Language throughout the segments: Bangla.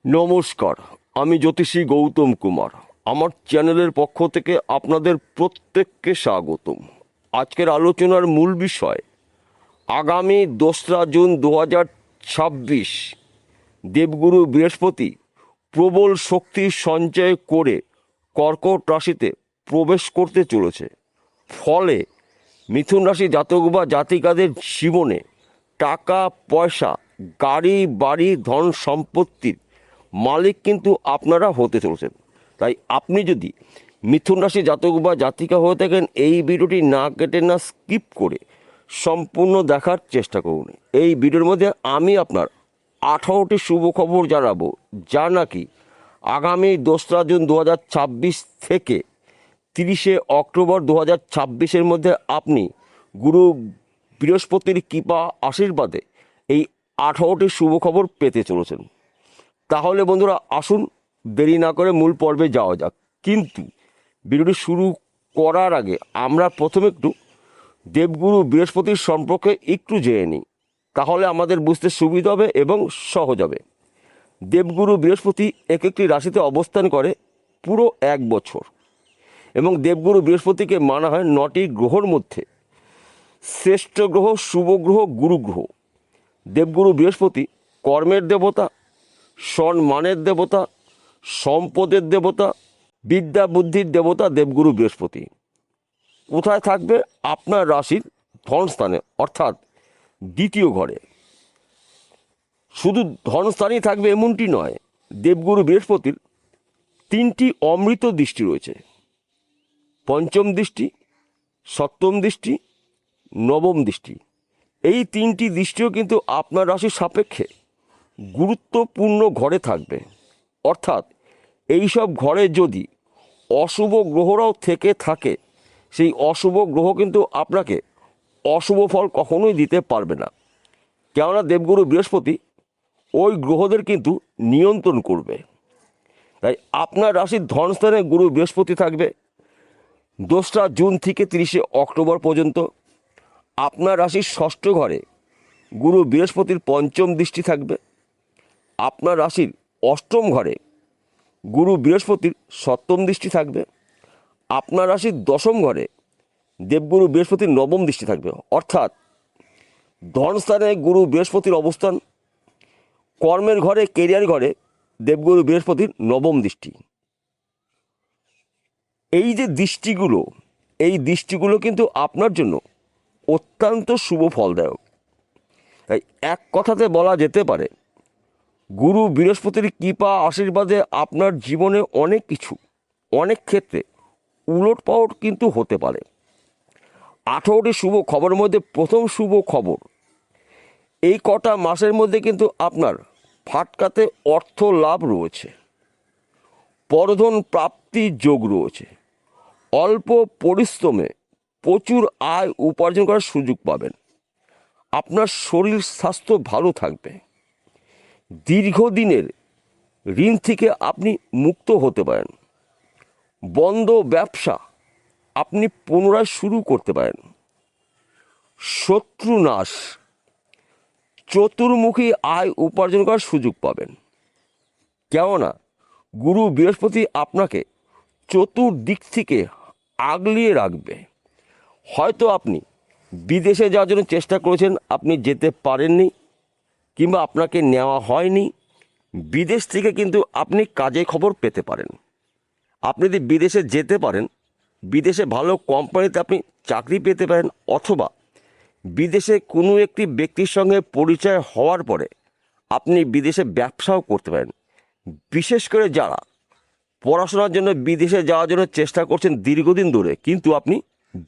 নমস্কার, আমি জ্যোতিষী গৌতম কুমার। আমার চ্যানেলের পক্ষ থেকে আপনাদের প্রত্যেককে স্বাগতম। আজকের আলোচনার মূল বিষয় আগামী 2রা জুন 2026 দেবগুরু বৃহস্পতি প্রবল শক্তি সঞ্চয় করে কর্কট রাশিতে প্রবেশ করতে চলেছে। ফলে মিথুন রাশি জাতক বা জাতিকাদের জীবনে টাকা পয়সা, গাড়ি বাড়ি, ধন সম্পত্তির মালিক কিন্তু আপনারা হতে চলেছেন। তাই আপনি যদি মিথুন রাশি জাতক বা জাতিকা হয়ে থাকেন, এই ভিডিওটি না কেটে না স্কিপ করে সম্পূর্ণ দেখার চেষ্টা করুন। এই ভিডিওর মধ্যে আমি আপনার 18টি শুভ খবর জানাবো, যা নাকি আগামী 2রা জুন 2026 থেকে 30শে অক্টোবর 2026-এর মধ্যে আপনি গুরু বৃহস্পতির কৃপা আশীর্বাদে এই 18টি শুভ খবর পেতে চলেছেন। তাহলে বন্ধুরা, আসুন দেরি না করে মূল পর্বে যাওয়া যাক। কিন্তু ভিডিওটি শুরু করার আগে আমরা প্রথমে একটু দেবগুরু বৃহস্পতির সম্পর্কে একটু জেনে নিই, তাহলে আমাদের বুঝতে সুবিধা হবে এবং সহজ হবে। দেবগুরু বৃহস্পতি এক একটি রাশিতে অবস্থান করে পুরো 1 বছর, এবং দেবগুরু বৃহস্পতিকে মানা হয় 9টি গ্রহর মধ্যে শ্রেষ্ঠ গ্রহ, শুভ গ্রহ, গুরু গ্রহ। দেবগুরু বৃহস্পতি কর্মের দেবতা, সম্মানের দেবতা, সম্পদের দেবতা, বিদ্যা বুদ্ধির দেবতা। দেবগুরু বৃহস্পতি কোথায় থাকবে? আপনার রাশির ধনস্থানে, অর্থাৎ দ্বিতীয় ঘরে। শুধু ধনস্থানই থাকবে এমনটি নয়, দেবগুরু বৃহস্পতির 3টি অমৃত দৃষ্টি রয়েছে: পঞ্চম দৃষ্টি, সপ্তম দৃষ্টি, নবম দৃষ্টি। এই 3টি দৃষ্টিও কিন্তু আপনার রাশির সাপেক্ষে গুরুত্বপূর্ণ ঘরে থাকবে। অর্থাৎ এই সব ঘরে যদি অশুভ গ্রহরাও থেকে থাকে, সেই অশুভ গ্রহ কিন্তু আপনাকে অশুভ ফল কখনোই দিতে পারবে না। কেননা দেবগুরু বৃহস্পতি ওই গ্রহদের কিন্তু নিয়ন্ত্রণ করবে। তাই আপনার রাশির ধনস্থানে গুরু বৃহস্পতি থাকবে 2রা জুন থেকে 30শে অক্টোবর পর্যন্ত। আপনার রাশির ষষ্ঠ ঘরে গুরু বৃহস্পতির পঞ্চম দৃষ্টি থাকবে। আপনার রাশির অষ্টম ঘরে গুরু বৃহস্পতির সপ্তম দৃষ্টি থাকবে। আপনার রাশির দশম ঘরে দেবগুরু বৃহস্পতির নবম দৃষ্টি থাকবে। অর্থাৎ ধনস্থানে গুরু বৃহস্পতির অবস্থান, কর্মের ঘরে, কেরিয়ার ঘরে দেবগুরু বৃহস্পতির নবম দৃষ্টি। এই যে দৃষ্টিগুলো, এই দৃষ্টিগুলো কিন্তু আপনার জন্য অত্যন্ত শুভ ফলদায়ক। তাই এক কথাতে বলা যেতে পারে, গুরু বৃহস্পতির কৃপা আশীর্বাদে আপনার জীবনে অনেক কিছু, অনেক ক্ষেত্রে উলটপালট কিন্তু হতে পারে। 18টি শুভ খবরের মধ্যে প্রথম শুভ খবর, এই কটা মাসের মধ্যে কিন্তু আপনার ফাটকাতে অর্থ লাভ রয়েছে, পরধন প্রাপ্তির যোগ রয়েছে। অল্প পরিশ্রমে প্রচুর আয় উপার্জন করার সুযোগ পাবেন। আপনার শরীর স্বাস্থ্য ভালো থাকবে। দীর্ঘদিনের ঋণ থেকে আপনি মুক্ত হতে পারেন। বন্ধ ব্যবসা আপনি পুনরায় শুরু করতে পারেন। শত্রু নাশ, চতুর্মুখী আয় উপার্জন করার সুযোগ পাবেন। কেননা গুরু বৃহস্পতি আপনাকে চতুর্দিক থেকে আগলিয়ে রাখবে। হয়তো আপনি বিদেশে যাওয়ার জন্য চেষ্টা করেছেন, আপনি যেতে পারেননি, কিংবা আপনাকে নেওয়া হয়নি। বিদেশ থেকে কিন্তু আপনি কাজে খবর পেতে পারেন। আপনি যদি বিদেশে যেতে পারেন, বিদেশে ভালো কোম্পানিতে আপনি চাকরি পেতে পারেন, অথবা বিদেশে কোনো একটি ব্যক্তির সঙ্গে পরিচয় হওয়ার পরে আপনি বিদেশে ব্যবসাও করতে পারেন। বিশেষ করে যারা পড়াশোনার জন্য বিদেশে যাওয়ার জন্য চেষ্টা করছেন দীর্ঘদিন ধরে, কিন্তু আপনি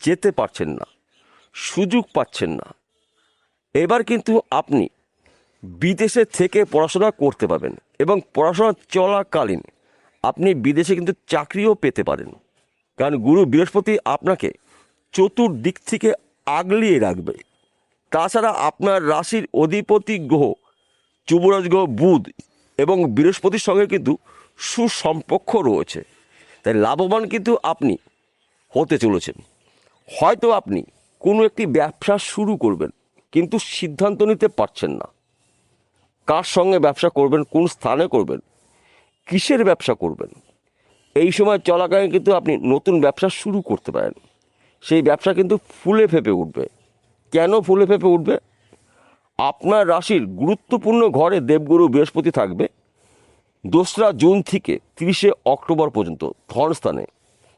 যেতে পারছেন না, সুযোগ পাচ্ছেন না, এবার কিন্তু আপনি বিদেশে থেকে পড়াশোনা করতে পারবেন, এবং পড়াশোনা চলাকালীন আপনি বিদেশে কিন্তু চাকরিও পেতে পারেন। কারণ গুরু বৃহস্পতি আপনাকে চতুর্দিক থেকে আগলিয়ে রাখবে। তাছাড়া আপনার রাশির অধিপতি গ্রহ যুবরাজ গ্রহ বুধ এবং বৃহস্পতির সঙ্গে কিন্তু সুসম্পর্ক রয়েছে। তাই লাভবান কিন্তু আপনি হতে চলেছেন। হয়তো আপনি কোনো একটি ব্যবসা শুরু করবেন, কিন্তু সিদ্ধান্ত নিতে পারছেন না কার সঙ্গে ব্যবসা করবেন, কোন স্থানে করবেন, কিসের ব্যবসা করবেন, এই সময় চলাকালীন কিন্তু আপনি নতুন ব্যবসা শুরু করতে পারেন। সেই ব্যবসা কিন্তু ফুলে ফেঁপে উঠবে। কেন ফুলে ফেঁপে উঠবে? আপনার রাশির গুরুত্বপূর্ণ ঘরে দেবগুরু বৃহস্পতি থাকবে 2রা জুন থেকে 30শে অক্টোবর পর্যন্ত ধনস্থানে।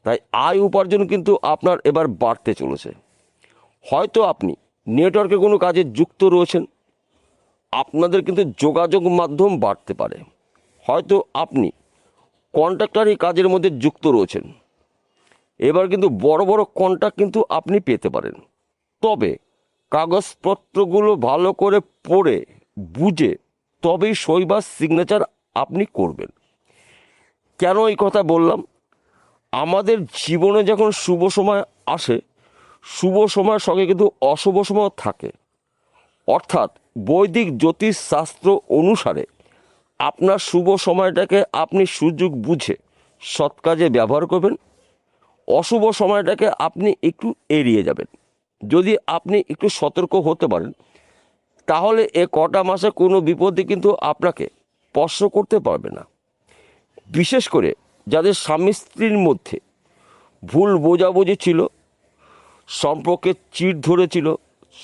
তাই আয় উপার্জন কিন্তু আপনার এবার বাড়তে চলেছে। হয়তো আপনি নেটওয়ার্কে কোনো কাজে যুক্ত রয়েছেন, আপনাদের কিন্তু যোগাযোগ মাধ্যম বাড়তে পারে। হয়তো আপনি কন্ট্রাক্টারি কাজের মধ্যে যুক্ত রয়েছেন, এবার কিন্তু বড় বড় কন্ট্রাক্ট কিন্তু আপনি পেতে পারেন। তবে কাগজপত্রগুলো ভালো করে পড়ে বুঝে তবেই সই বা সিগনেচার আপনি করবেন। কেন এই কথা বললাম? আমাদের জীবনে যখন শুভ সময় আসে, শুভ সময়ের সঙ্গে কিন্তু অশুভ সময় থাকে। অর্থাৎ বৈদিক জ্যোতিষ শাস্ত্র অনুসারে আপনার শুভ সময়টাকে আপনি সুযোগ বুঝে সৎ কাজে ব্যবহার করবেন, অশুভ সময়টাকে আপনি একটু এড়িয়ে যাবেন। যদি আপনি একটু সতর্ক হতে পারেন, তাহলে এ কটা মাসে কোনো বিপদে কিন্তু আপনাকে স্পর্শ করতে পারবে না। বিশেষ করে যাদের স্বামী স্ত্রীর মধ্যে ভুল বোঝাবুঝি ছিল, সম্পর্কে চিড় ধরেছিল,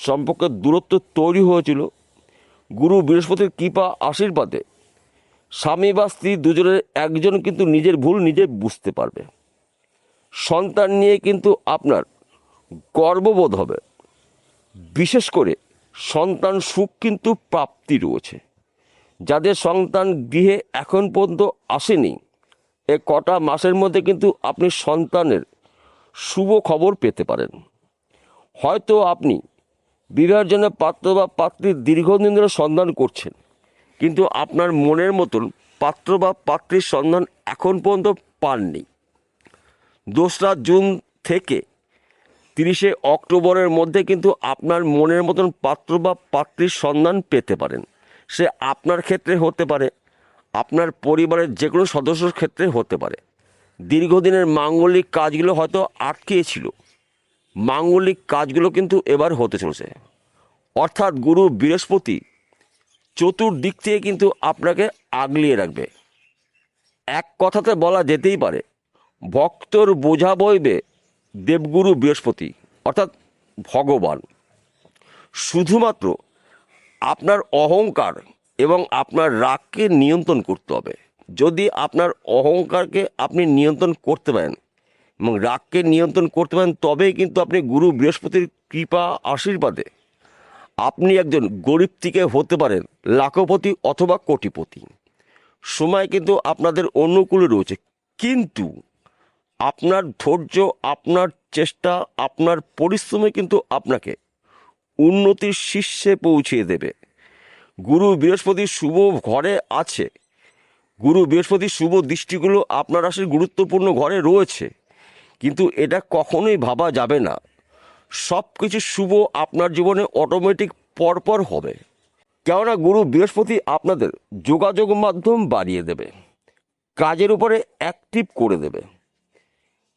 সম্পর্কের দূরত্ব তৈরি হয়েছিল, গুরু বৃহস্পতির কৃপা আশীর্বাদে স্বামী বা স্ত্রী দুজনের একজন কিন্তু নিজের ভুল নিজে বুঝতে পারবে। সন্তান নিয়ে কিন্তু আপনার গর্ববোধ হবে। বিশেষ করে সন্তান সুখ কিন্তু প্রাপ্তি রয়েছে। যাদের সন্তান গৃহে এখন পর্যন্ত আসেনি, এ কটা মাসের মধ্যে কিন্তু আপনি সন্তানের শুভ খবর পেতে পারেন। হয়তো আপনি বিবাহের জন্য পাত্র বা পাত্রীর দীর্ঘদিন ধরে সন্ধান করছেন, কিন্তু আপনার মনের মতন পাত্র বা পাত্রীর সন্ধান এখন পর্যন্ত পাননি। 2রা জুন থেকে 30শে অক্টোবরের মধ্যে কিন্তু আপনার মনের মতন পাত্র বা পাত্রীর সন্ধান পেতে পারেন। সে আপনার ক্ষেত্রে হতে পারে, আপনার পরিবারের যে কোনো সদস্যর ক্ষেত্রে হতে পারে। দীর্ঘদিনের মাঙ্গলিক কাজগুলো হয়তো আটকে ছিল, মাঙ্গলিক কাজগুলো কিন্তু এবার হতে চলেছে। অর্থাৎ গুরু বৃহস্পতি চতুর্দিক থেকে কিন্তু আপনাকে আগলিয়ে রাখবে। এক কথাতে বলা যেতেই পারে, ভক্তর বোঝা বইবে দেবগুরু বৃহস্পতি অর্থাৎ ভগবান। শুধুমাত্র আপনার অহংকার এবং আপনার রাগকে নিয়ন্ত্রণ করতে হবে। যদি আপনার অহংকারকে আপনি নিয়ন্ত্রণ করতে পারেন এবং রাগকে নিয়ন্ত্রণ করতে পারেন, তবেই কিন্তু আপনি গুরু বৃহস্পতির কৃপা আশীর্বাদে আপনি একজন গরিব থেকে হতে পারেন লাখপতি অথবা কোটিপতি। সময় কিন্তু আপনাদের অনুকূলে রয়েছে, কিন্তু আপনার ধৈর্য, আপনার চেষ্টা, আপনার পরিশ্রমে কিন্তু আপনাকে উন্নতির শীর্ষে পৌঁছিয়ে দেবে। গুরু বৃহস্পতি শুভ ঘরে আছে, গুরু বৃহস্পতির শুভ দৃষ্টিগুলো আপনার রাশির গুরুত্বপূর্ণ ঘরে রয়েছে, কিন্তু এটা কখনোই ভাবা যাবে না সব কিছু শুভ আপনার জীবনে অটোমেটিক পরপর হবে। কেননা গুরু বৃহস্পতি আপনাদের যোগাযোগ মাধ্যম বাড়িয়ে দেবে, কাজের উপরে অ্যাক্টিভ করে দেবে।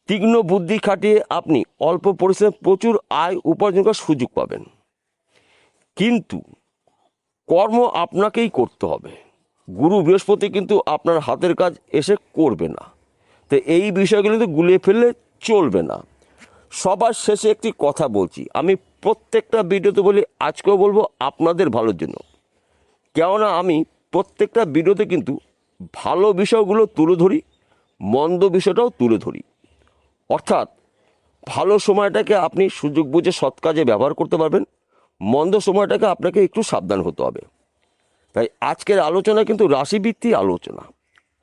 তীক্ষ্ণ বুদ্ধি খাটিয়ে আপনি অল্প পরিশ্রমে প্রচুর আয় উপার্জন করার সুযোগ পাবেন, কিন্তু কর্ম আপনাকেই করতে হবে। গুরু বৃহস্পতি কিন্তু আপনার হাতের কাজ এসে করবে না। তো এই বিষয়গুলো কিন্তু গুলিয়ে ফেললে চলবে না। সবার শেষে একটি কথা বলছি, আমি প্রত্যেকটা ভিডিওতে বলি, আজকেও বলবো আপনাদের ভালোর জন্য। কেননা আমি প্রত্যেকটা ভিডিওতে কিন্তু ভালো বিষয়গুলো তুলে ধরি, মন্দ বিষয়টাও তুলে ধরি। অর্থাৎ ভালো সময়টাকে আপনি সুযোগ বুঝে সৎ কাজে ব্যবহার করতে পারবেন, মন্দ সময়টাকে আপনাকে একটু সাবধান হতে হবে। তাই আজকের আলোচনা কিন্তু রাশিভিত্তিক আলোচনা।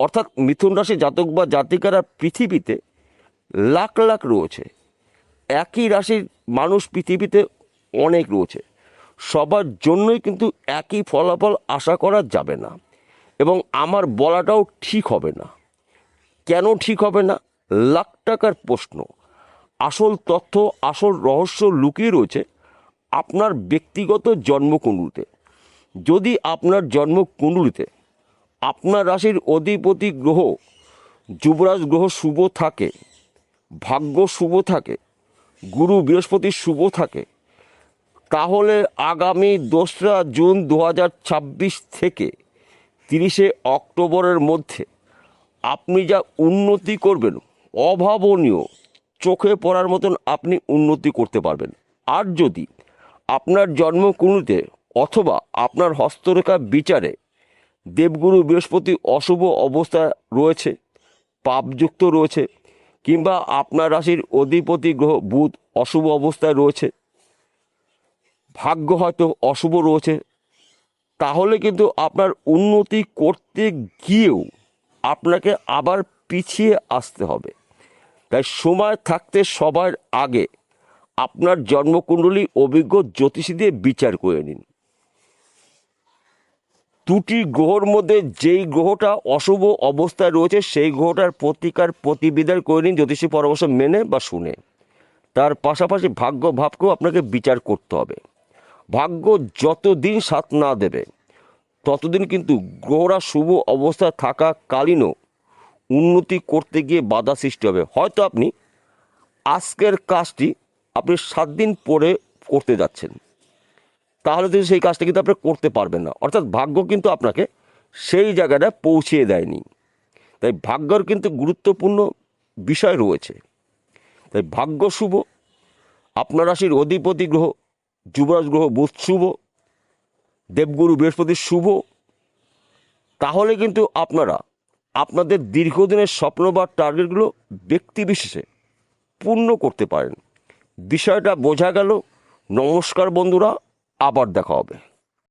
অর্থাৎ মিথুন রাশি জাতক বা জাতিকারা পৃথিবীতে লাখ লাখ রয়েছে, একই রাশির মানুষ পৃথিবীতে অনেক রয়েছে। সবার জন্যই কিন্তু একই ফলাফল আশা করা যাবে না, এবং আমার বলাটাও ঠিক হবে না। কেন ঠিক হবে না? লাখ টাকার প্রশ্ন। আসল তথ্য, আসল রহস্য লুকিয়ে রয়েছে আপনার ব্যক্তিগত জন্মকুণ্ডলিতে। যদি আপনার জন্মকুণ্ডলিতে আপনার রাশির অধিপতি গ্রহ যুবরাজ গ্রহ শুভ থাকে, ভাগ্য শুভ থাকে, গুরু বৃহস্পতি শুভ থাকে, তাহলে আগামী 2রা জুন 2026 থেকে 30শে অক্টোবরের মধ্যে আপনি যা উন্নতি করবেন অভাবনীয়, চোখে পড়ার মতন আপনি উন্নতি করতে পারবেন। আর যদি আপনার জন্মকুণ্ডলিতে অথবা আপনার হস্তরেখা বিচারে দেবগুরু বৃহস্পতি অশুভ অবস্থা রয়েছে, পাপযুক্ত রয়েছে, কিংবা আপনার রাশির অধিপতি গ্রহ বুধ অশুভ অবস্থায় রয়েছে, ভাগ্য হয়তো অশুভ রয়েছে, তাহলে কিন্তু আপনার উন্নতি করতে গিয়েও আপনাকে আবার পিছিয়ে আসতে হবে। তাই সময় থাকতে সবার আগে আপনার জন্মকুণ্ডলী অভিজ্ঞ জ্যোতিষী দিয়ে বিচার করে নিন। দুটি গ্রহর মধ্যে যেই গ্রহটা অশুভ অবস্থায় রয়েছে সেই গ্রহটার প্রতিকার প্রতিবিধান করে নিন জ্যোতিষী পরামর্শ মেনে বা শুনে। তার পাশাপাশি ভাগ্য ভাবকেও আপনাকে বিচার করতে হবে। ভাগ্য যতদিন সাথ না দেবে ততদিন কিন্তু গ্রহরা শুভ অবস্থায় থাকাকালীনও উন্নতি করতে গিয়ে বাধা সৃষ্টি হবে। হয়তো আপনি আজকের কাজটি আপনি 7 দিন পরে করতে যাচ্ছেন, তাহলে কিন্তু সেই কাজটা কিন্তু আপনি করতে পারবেন না, অর্থাৎ ভাগ্য কিন্তু আপনাকে সেই জায়গাটায় পৌঁছিয়ে দেয়নি। তাই ভাগ্যর কিন্তু গুরুত্বপূর্ণ বিষয় রয়েছে। তাই ভাগ্য শুভ, আপনার রাশির অধিপতি গ্রহ যুবরাজ গ্রহ বুধ শুভ, দেবগুরু বৃহস্পতি শুভ, তাহলে কিন্তু আপনারা আপনাদের দীর্ঘদিনের স্বপ্ন বা টার্গেটগুলো ব্যক্তিবিশেষে পূর্ণ করতে পারেন। বিষয়টা বোঝা গেল। নমস্কার বন্ধুরা, আবার দেখা হবে।